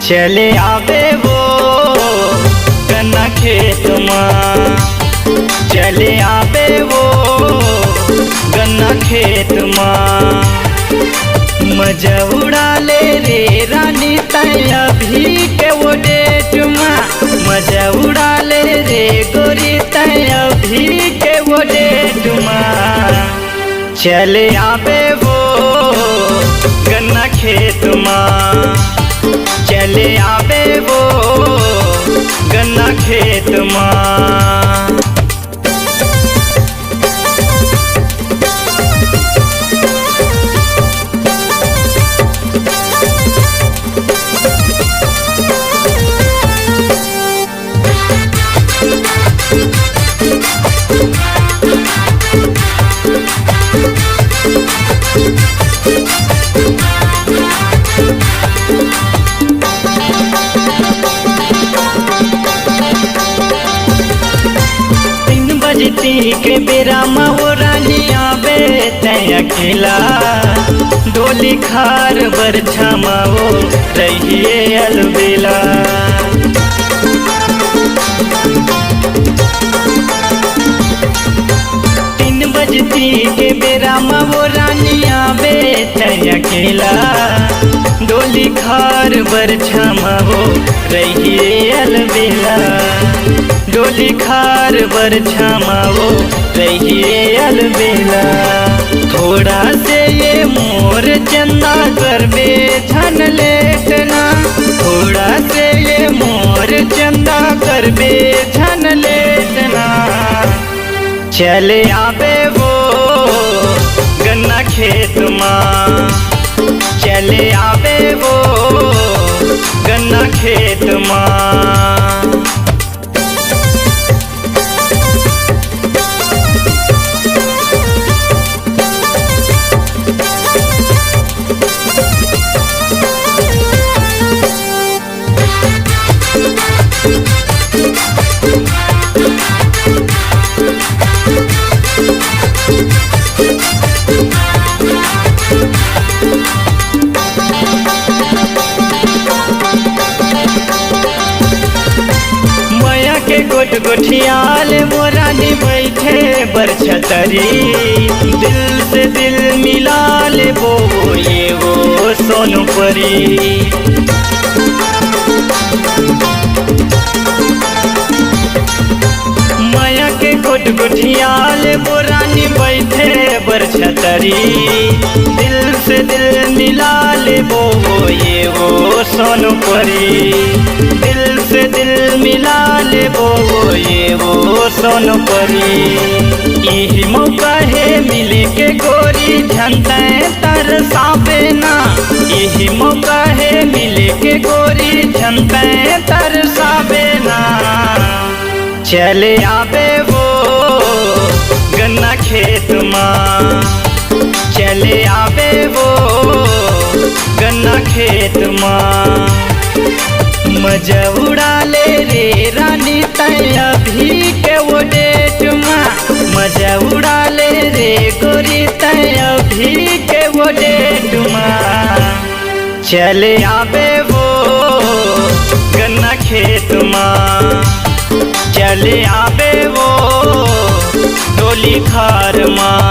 चले आवे वो गन्ना खेत माँ, चले आवे वो गन्ना खेत माँ। मजा उड़ा ले रे रानी तय अभी के वो डेट माँ, मजा उड़ा ले रे गोरी तय अभी के वो डेट माँ। चले आवे वो गन्ना खेत माँ, चले आवे वो गन्ना खेत माँ। के बेरा महो रानी आवे तय अकेला, डोली खार बर छमाओ रहिए अलबेला। 3 बजती के बेरा महो रानी आवे तय अकेला, डोली खार बर छमाओ रहिए अलबेला। डोली खार बर छमाओ रहिए अलबेला। थोड़ा से ये मोर चंदा करबे छन लेटना, थोड़ा से ये मोर चंदा करबे छन लेटना। चले आवे वो गन्ना खेत माँ, चले आवे वो गन्ना खेत माँ। गोट गोठियाल मोरानी बैठे बरछतरी, दिल से दिल मिला ले वो ये वो सोनू परी। माया के गोट गोठियाल मोरानी बैठे बरछतरी, दिल से दिल मिला ले वो ये वो सोनू परी। दिल से दिल मिला ले वो ये वो सोनू परी। यही मौका है मिले के गोरी झंडे तरसावे ना, यही मौका है मिले के गोरी झंडे तरसावे ना। चले आवे वो गन्ना खेत माँ, चले आवे वो गन्ना खेत माँ। मजा उड़ा ले रे रानी तय अभी के वो डेट माँ, मजा उड़ा ले रे गोरी तय अभी के वो डेट माँ। चले आवे वो गन्ना खेत माँ, चले आवे वो डोली खार माँ।